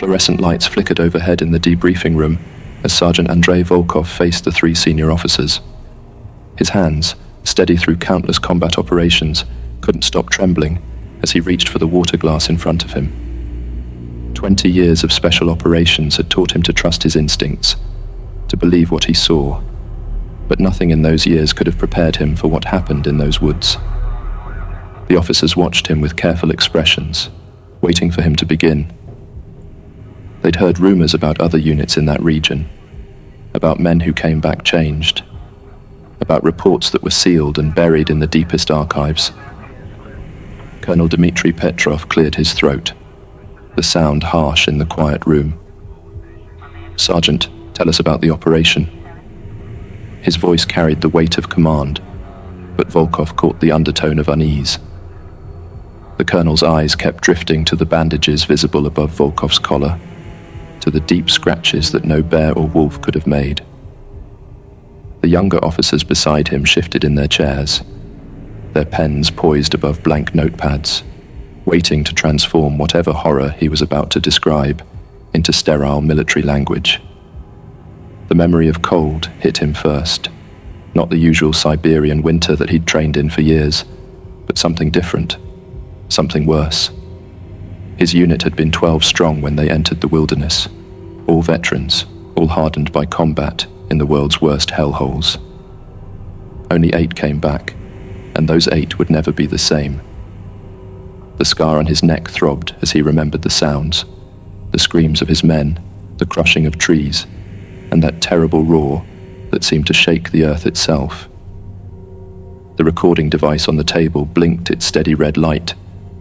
Fluorescent lights flickered overhead in the debriefing room as Sergeant Andrei Volkov faced the 3 senior officers. His hands, steady through countless combat operations, couldn't stop trembling as he reached for the water glass in front of him. 20 years of special operations had taught him to trust his instincts, to believe what he saw, but nothing in those years could have prepared him for what happened in those woods. The officers watched him with careful expressions, waiting for him to begin. They'd heard rumors about other units in that region, about men who came back changed, about reports that were sealed and buried in the deepest archives. Colonel Dmitry Petrov cleared his throat, the sound harsh in the quiet room. "Sergeant, tell us about the operation." His voice carried the weight of command, but Volkov caught the undertone of unease. The colonel's eyes kept drifting to the bandages visible above Volkov's collar, to the deep scratches that no bear or wolf could have made. The younger officers beside him shifted in their chairs, their pens poised above blank notepads, waiting to transform whatever horror he was about to describe into sterile military language. The memory of cold hit him first, not the usual Siberian winter that he'd trained in for years, but something different, something worse. His unit had been 12 strong when they entered the wilderness, all veterans, all hardened by combat in the world's worst hellholes. Only 8 came back, and those 8 would never be the same. The scar on his neck throbbed as he remembered the sounds, the screams of his men, the crushing of trees, and that terrible roar that seemed to shake the earth itself. The recording device on the table blinked its steady red light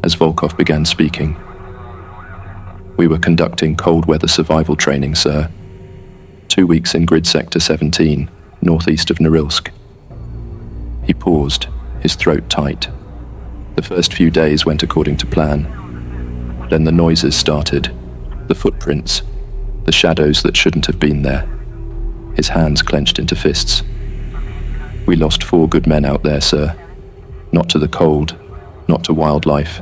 as Volkov began speaking. "We were conducting cold weather survival training, sir. 2 weeks in Grid Sector 17, northeast of Norilsk." He paused, his throat tight. The first few days went according to plan. Then the noises started, the footprints, the shadows that shouldn't have been there. His hands clenched into fists. "We lost 4 good men out there, sir. Not to the cold, not to wildlife,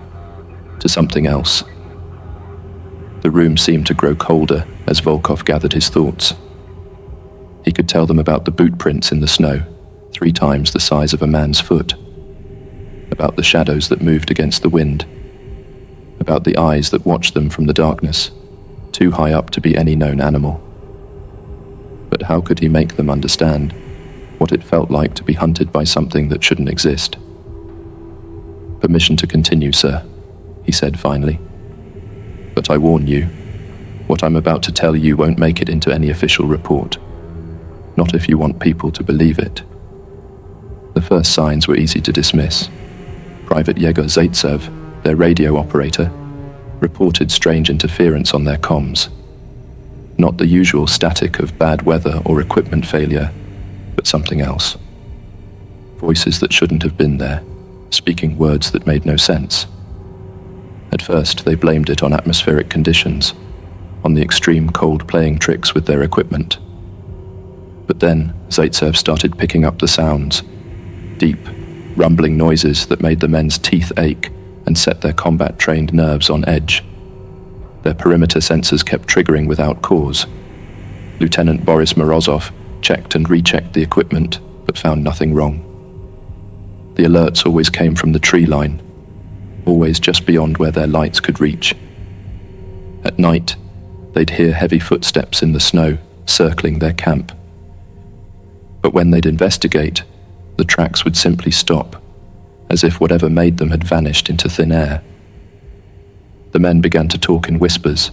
to something else." The room seemed to grow colder as Volkov gathered his thoughts. He could tell them about the boot prints in the snow, 3 times the size of a man's foot, about the shadows that moved against the wind, about the eyes that watched them from the darkness, too high up to be any known animal. But how could he make them understand what it felt like to be hunted by something that shouldn't exist? "Permission to continue, sir," he said finally. "But I warn you, what I'm about to tell you won't make it into any official report. Not if you want people to believe it." The first signs were easy to dismiss. Private Yegor Zaitsev, their radio operator, reported strange interference on their comms. Not the usual static of bad weather or equipment failure, but something else. Voices that shouldn't have been there, speaking words that made no sense. At first, they blamed it on atmospheric conditions, on the extreme cold playing tricks with their equipment. But then, Zaitsev started picking up the sounds, deep, rumbling noises that made the men's teeth ache and set their combat-trained nerves on edge. Their perimeter sensors kept triggering without cause. Lieutenant Boris Morozov checked and rechecked the equipment, but found nothing wrong. The alerts always came from the tree line, always just beyond where their lights could reach. At night, they'd hear heavy footsteps in the snow, circling their camp. But when they'd investigate, the tracks would simply stop, as if whatever made them had vanished into thin air. The men began to talk in whispers,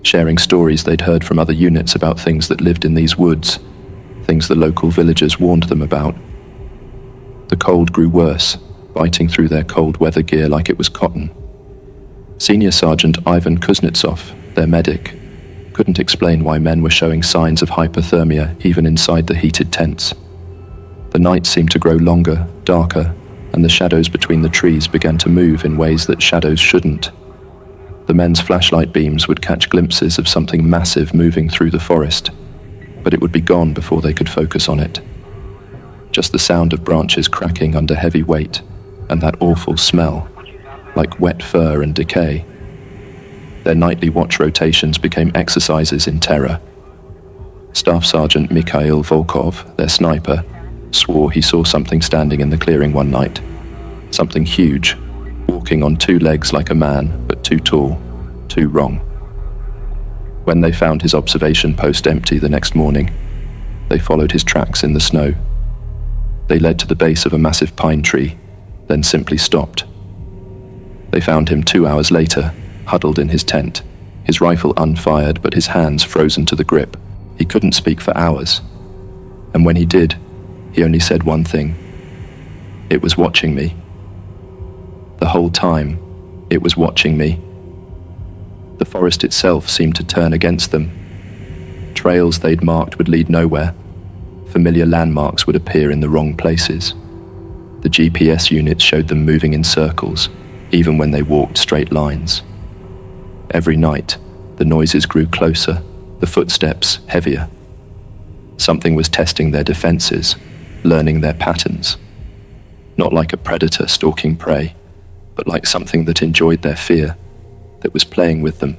sharing stories they'd heard from other units about things that lived in these woods, things the local villagers warned them about. The cold grew worse, biting through their cold weather gear like it was cotton. Senior Sergeant Ivan Kuznetsov, their medic, couldn't explain why men were showing signs of hypothermia even inside the heated tents. The night seemed to grow longer, darker, and the shadows between the trees began to move in ways that shadows shouldn't. The men's flashlight beams would catch glimpses of something massive moving through the forest, but it would be gone before they could focus on it. Just the sound of branches cracking under heavy weight, and that awful smell, like wet fur and decay. Their nightly watch rotations became exercises in terror. Staff Sergeant Mikhail Volkov, their sniper, swore he saw something standing in the clearing one night. Something huge, walking on two legs like a man, but too tall, too wrong. When they found his observation post empty the next morning, they followed his tracks in the snow. They led to the base of a massive pine tree, then simply stopped. They found him 2 hours later, huddled in his tent, his rifle unfired but his hands frozen to the grip. He couldn't speak for hours. And when he did, he only said one thing. It was watching me. The whole time, it was watching me. The forest itself seemed to turn against them. Trails they'd marked would lead nowhere. Familiar landmarks would appear in the wrong places. The GPS units showed them moving in circles, even when they walked straight lines. Every night, the noises grew closer, the footsteps heavier. Something was testing their defenses, learning their patterns. Not like a predator stalking prey, but like something that enjoyed their fear, that was playing with them.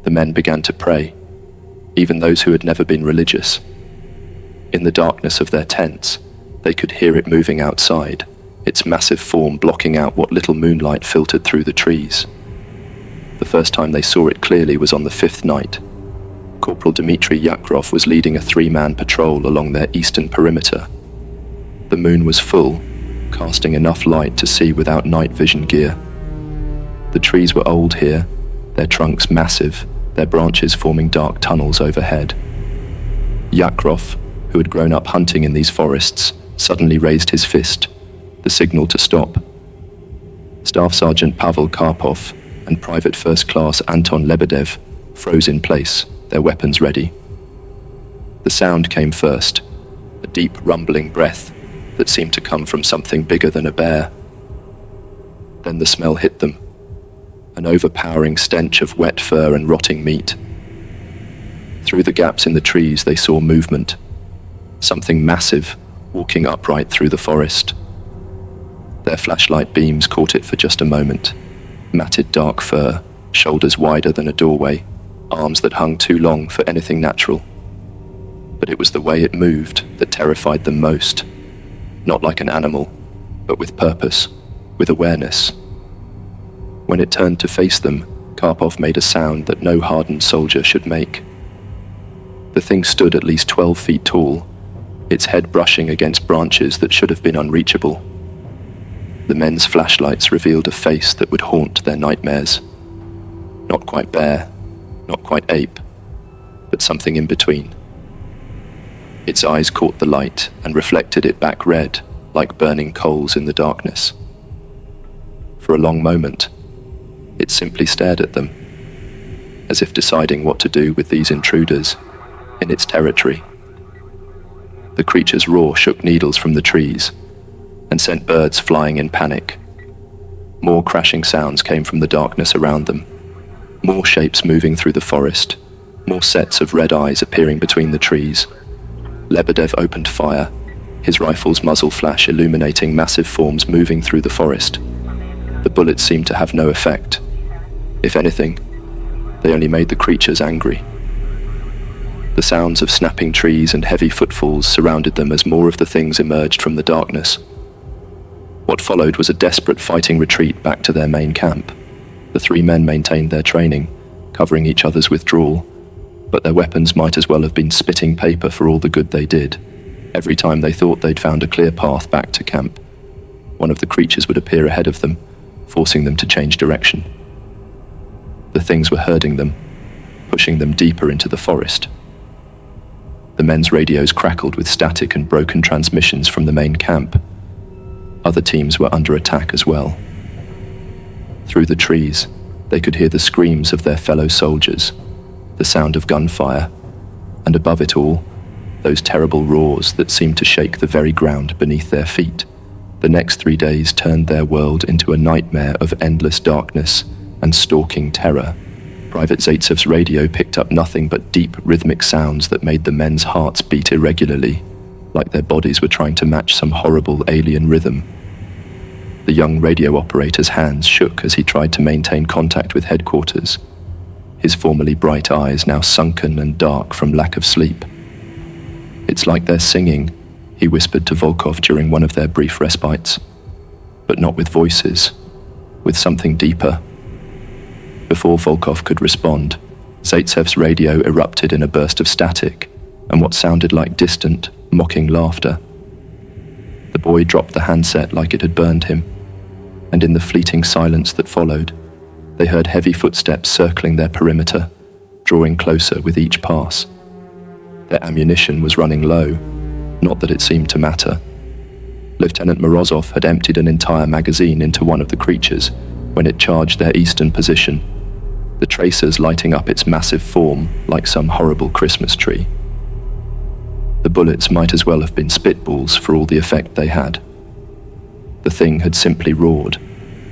The men began to pray, even those who had never been religious. In the darkness of their tents, they could hear it moving outside, its massive form blocking out what little moonlight filtered through the trees. The first time they saw it clearly was on the 5th night. Corporal Dmitry Yakrov was leading a 3-man patrol along their eastern perimeter. The moon was full, casting enough light to see without night vision gear. The trees were old here, their trunks massive, their branches forming dark tunnels overhead. Yakrov, who had grown up hunting in these forests, suddenly raised his fist, the signal to stop. Staff Sergeant Pavel Karpov and Private First Class Anton Lebedev froze in place, their weapons ready. The sound came first, a deep rumbling breath that seemed to come from something bigger than a bear. Then the smell hit them, an overpowering stench of wet fur and rotting meat. Through the gaps in the trees they saw movement, something massive walking upright through the forest. Their flashlight beams caught it for just a moment. Matted dark fur, shoulders wider than a doorway, arms that hung too long for anything natural. But it was the way it moved that terrified them most. Not like an animal, but with purpose, with awareness. When it turned to face them, Karpov made a sound that no hardened soldier should make. The thing stood at least 12 feet tall, its head brushing against branches that should have been unreachable. The men's flashlights revealed a face that would haunt their nightmares. Not quite bear, not quite ape, but something in between. Its eyes caught the light and reflected it back red, like burning coals in the darkness. For a long moment, it simply stared at them, as if deciding what to do with these intruders in its territory. The creature's roar shook needles from the trees and sent birds flying in panic. More crashing sounds came from the darkness around them, more shapes moving through the forest, more sets of red eyes appearing between the trees. Lebedev opened fire, his rifle's muzzle flash illuminating massive forms moving through the forest. The bullets seemed to have no effect. If anything, they only made the creatures angry. The sounds of snapping trees and heavy footfalls surrounded them as more of the things emerged from the darkness. What followed was a desperate fighting retreat back to their main camp. The 3 men maintained their training, covering each other's withdrawal, but their weapons might as well have been spitting paper for all the good they did. Every time they thought they'd found a clear path back to camp, one of the creatures would appear ahead of them, forcing them to change direction. The things were herding them, pushing them deeper into the forest. The men's radios crackled with static and broken transmissions from the main camp. Other teams were under attack as well. Through the trees, they could hear the screams of their fellow soldiers, the sound of gunfire, and above it all, those terrible roars that seemed to shake the very ground beneath their feet. The next 3 days turned their world into a nightmare of endless darkness and stalking terror. Private Zaitsev's radio picked up nothing but deep, rhythmic sounds that made the men's hearts beat irregularly, like their bodies were trying to match some horrible alien rhythm. The young radio operator's hands shook as he tried to maintain contact with headquarters, his formerly bright eyes now sunken and dark from lack of sleep. "It's like they're singing," he whispered to Volkov during one of their brief respites. "But not with voices, with something deeper." Before Volkov could respond, Zaitsev's radio erupted in a burst of static and what sounded like distant, mocking laughter. The boy dropped the handset like it had burned him, and in the fleeting silence that followed, they heard heavy footsteps circling their perimeter, drawing closer with each pass. Their ammunition was running low, not that it seemed to matter. Lieutenant Morozov had emptied an entire magazine into one of the creatures when it charged their eastern position, the tracers lighting up its massive form like some horrible Christmas tree. The bullets might as well have been spitballs for all the effect they had. The thing had simply roared,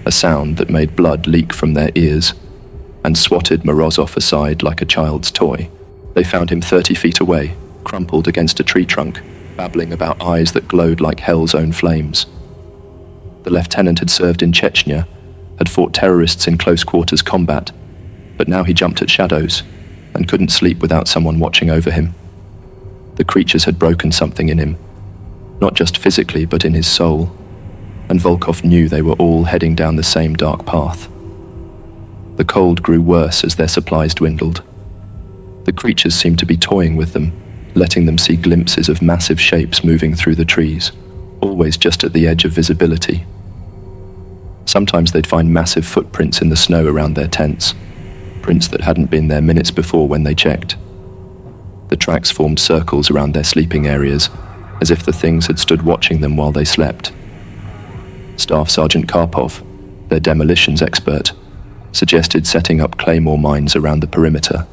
a sound that made blood leak from their ears, and swatted Morozov aside like a child's toy. They found him 30 feet away, crumpled against a tree trunk, babbling about eyes that glowed like hell's own flames. The lieutenant had served in Chechnya, had fought terrorists in close-quarters combat, but now he jumped at shadows and couldn't sleep without someone watching over him. The creatures had broken something in him, not just physically but in his soul, and Volkov knew they were all heading down the same dark path. The cold grew worse as their supplies dwindled. The creatures seemed to be toying with them, letting them see glimpses of massive shapes moving through the trees, always just at the edge of visibility. Sometimes they'd find massive footprints in the snow around their tents, prints that hadn't been there minutes before when they checked. The tracks formed circles around their sleeping areas, as if the things had stood watching them while they slept. Staff Sergeant Karpov, their demolitions expert, suggested setting up claymore mines around the perimeter.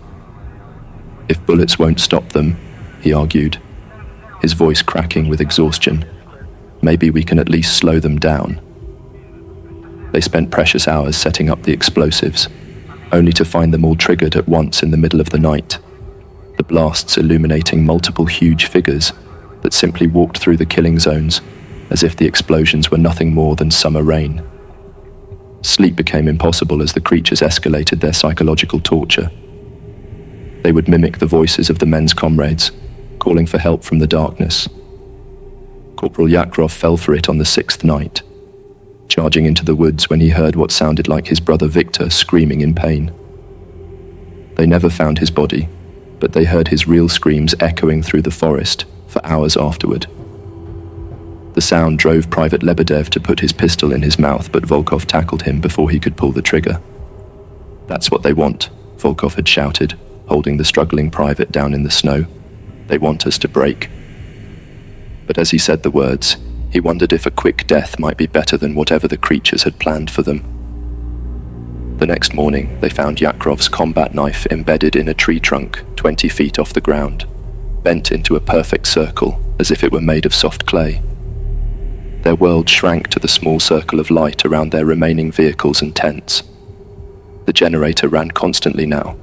"If bullets won't stop them," he argued, his voice cracking with exhaustion, "maybe we can at least slow them down." They spent precious hours setting up the explosives, only to find them all triggered at once in the middle of the night, the blasts illuminating multiple huge figures that simply walked through the killing zones as if the explosions were nothing more than summer rain. Sleep became impossible as the creatures escalated their psychological torture. They would mimic the voices of the men's comrades, calling for help from the darkness. Corporal Yakrov fell for it on the 6th night, charging into the woods when he heard what sounded like his brother Victor screaming in pain. They never found his body, but they heard his real screams echoing through the forest for hours afterward. The sound drove Private Lebedev to put his pistol in his mouth, but Volkov tackled him before he could pull the trigger. "That's what they want," Volkov had shouted, holding the struggling private down in the snow. "They want us to break." But as he said the words, he wondered if a quick death might be better than whatever the creatures had planned for them. The next morning, they found Yakrov's combat knife embedded in a tree trunk 20 feet off the ground, bent into a perfect circle as if it were made of soft clay. Their world shrank to the small circle of light around their remaining vehicles and tents. The generator ran constantly now,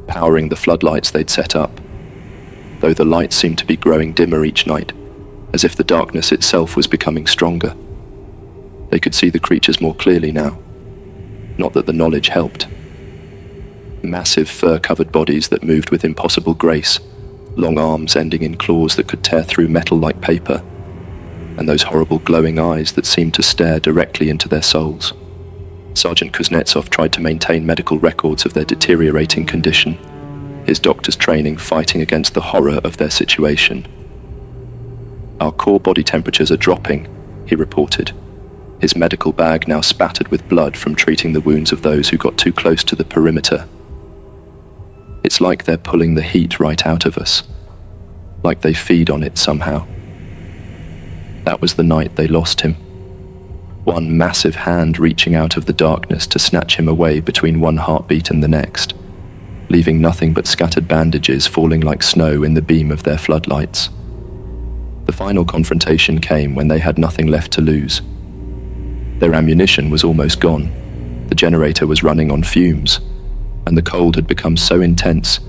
powering the floodlights they'd set up, though the light seemed to be growing dimmer each night, as if the darkness itself was becoming stronger. They could see the creatures more clearly now, not that the knowledge helped. Massive fur-covered bodies that moved with impossible grace, long arms ending in claws that could tear through metal like paper, and those horrible glowing eyes that seemed to stare directly into their souls. Sergeant Kuznetsov tried to maintain medical records of their deteriorating condition, his doctor's training fighting against the horror of their situation. "Our core body temperatures are dropping," he reported, his medical bag now spattered with blood from treating the wounds of those who got too close to the perimeter. "It's like they're pulling the heat right out of us, like they feed on it somehow." That was the night they lost him. One massive hand reaching out of the darkness to snatch him away between one heartbeat and the next, leaving nothing but scattered bandages falling like snow in the beam of their floodlights. The final confrontation came when they had nothing left to lose. Their ammunition was almost gone, the generator was running on fumes, and the cold had become so intense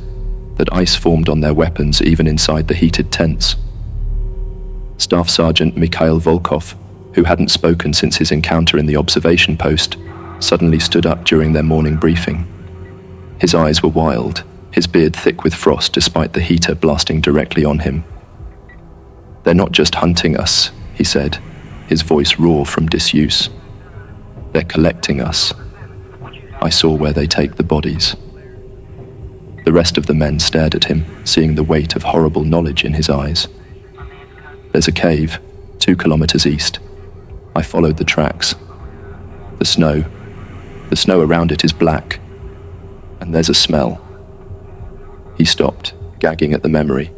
that ice formed on their weapons even inside the heated tents. Staff Sergeant Mikhail Volkov, who hadn't spoken since his encounter in the observation post, suddenly stood up during their morning briefing. His eyes were wild, his beard thick with frost despite the heater blasting directly on him. "They're not just hunting us," he said, his voice raw from disuse. "They're collecting us. I saw where they take the bodies." The rest of the men stared at him, seeing the weight of horrible knowledge in his eyes. "There's a cave, 2 kilometers east. I followed the tracks. The snow around it is black. And there's a smell." He stopped, gagging at the memory.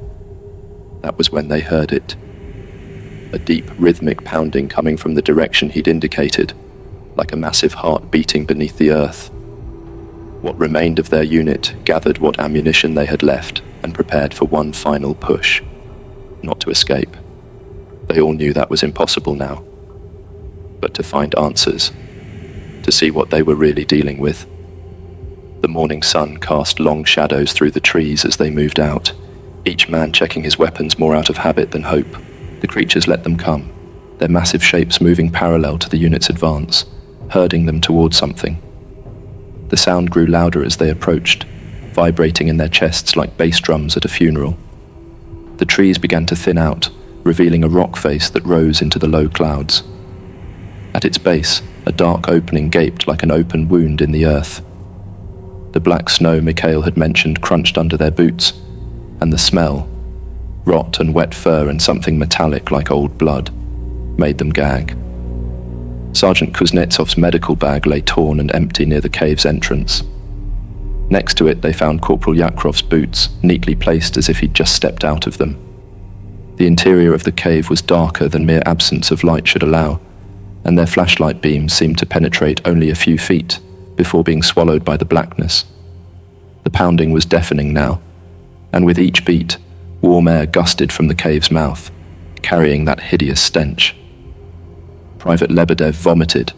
That was when they heard it. A deep, rhythmic pounding coming from the direction he'd indicated, like a massive heart beating beneath the earth. What remained of their unit gathered what ammunition they had left and prepared for one final push. Not to escape. They all knew that was impossible now. But to find answers. To see what they were really dealing with. The morning sun cast long shadows through the trees as they moved out, each man checking his weapons more out of habit than hope. The creatures let them come, their massive shapes moving parallel to the unit's advance, herding them towards something. The sound grew louder as they approached, vibrating in their chests like bass drums at a funeral. The trees began to thin out, revealing a rock face that rose into the low clouds. At its base, a dark opening gaped like an open wound in the earth. The black snow Mikhail had mentioned crunched under their boots, and the smell, rot and wet fur and something metallic like old blood, made them gag. Sergeant Kuznetsov's medical bag lay torn and empty near the cave's entrance. Next to it they found Corporal Yakrov's boots, neatly placed as if he'd just stepped out of them. The interior of the cave was darker than mere absence of light should allow, and their flashlight beams seemed to penetrate only a few feet before being swallowed by the blackness. The pounding was deafening now, and with each beat, warm air gusted from the cave's mouth, carrying that hideous stench. Private Lebedev vomited,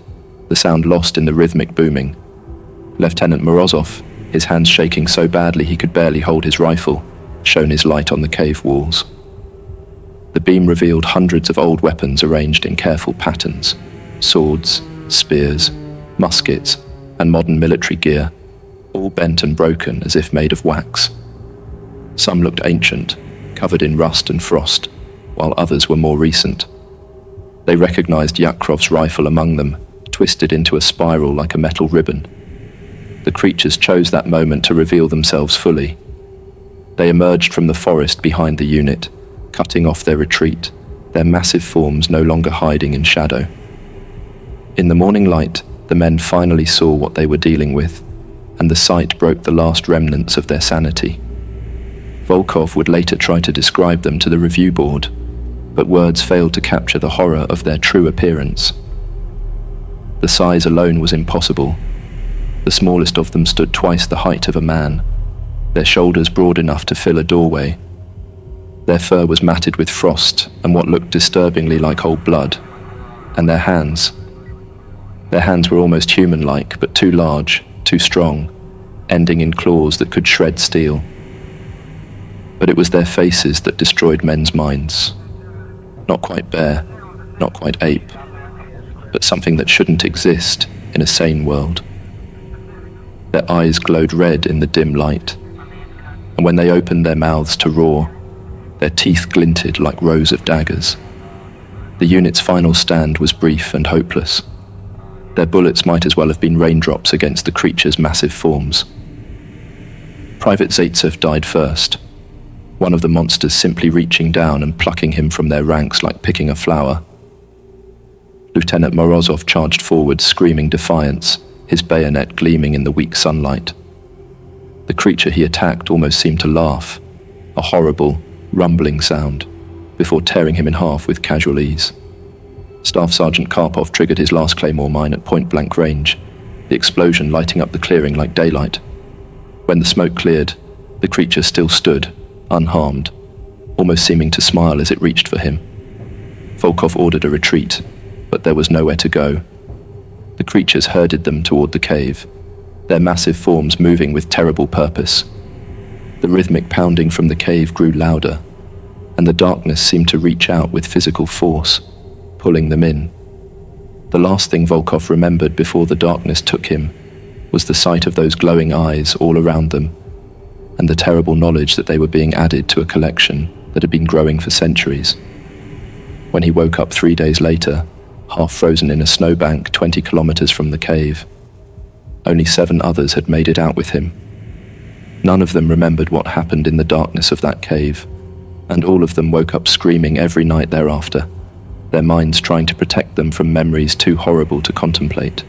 the sound lost in the rhythmic booming. Lieutenant Morozov, his hands shaking so badly he could barely hold his rifle, shone his light on the cave walls. The beam revealed hundreds of old weapons arranged in careful patterns: swords, spears, muskets, and modern military gear, all bent and broken as if made of wax. Some looked ancient, covered in rust and frost, while others were more recent. They recognized Yakrov's rifle among them, twisted into a spiral like a metal ribbon. The creatures chose that moment to reveal themselves fully. They emerged from the forest behind the unit, cutting off their retreat, their massive forms no longer hiding in shadow. In the morning light, the men finally saw what they were dealing with, and the sight broke the last remnants of their sanity. Volkov would later try to describe them to the review board, but words failed to capture the horror of their true appearance. The size alone was impossible. The smallest of them stood twice the height of a man, their shoulders broad enough to fill a doorway. Their fur was matted with frost and what looked disturbingly like old blood, and their hands were almost human-like, but too large, too strong, ending in claws that could shred steel. But it was their faces that destroyed men's minds. Not quite bear, not quite ape, but something that shouldn't exist in a sane world. Their eyes glowed red in the dim light, and when they opened their mouths to roar, their teeth glinted like rows of daggers. The unit's final stand was brief and hopeless. Their bullets might as well have been raindrops against the creature's massive forms. Private Zaitsev died first, one of the monsters simply reaching down and plucking him from their ranks like picking a flower. Lieutenant Morozov charged forward, screaming defiance, his bayonet gleaming in the weak sunlight. The creature he attacked almost seemed to laugh, a horrible, rumbling sound, before tearing him in half with casual ease. Staff Sergeant Karpov triggered his last claymore mine at point-blank range, the explosion lighting up the clearing like daylight. When the smoke cleared, the creature still stood, unharmed, almost seeming to smile as it reached for him. Volkov ordered a retreat, but there was nowhere to go. The creatures herded them toward the cave, their massive forms moving with terrible purpose. The rhythmic pounding from the cave grew louder, and the darkness seemed to reach out with physical force, pulling them in, The last thing Volkov remembered before the darkness took him was the sight of those glowing eyes all around them, and the terrible knowledge that they were being added to a collection that had been growing for centuries. When he woke up 3 days later, half frozen in a snowbank 20 kilometers from the cave, only 7 others had made it out with him. None of them remembered what happened in the darkness of that cave, and all of them woke up screaming every night thereafter, their minds trying to protect them from memories too horrible to contemplate.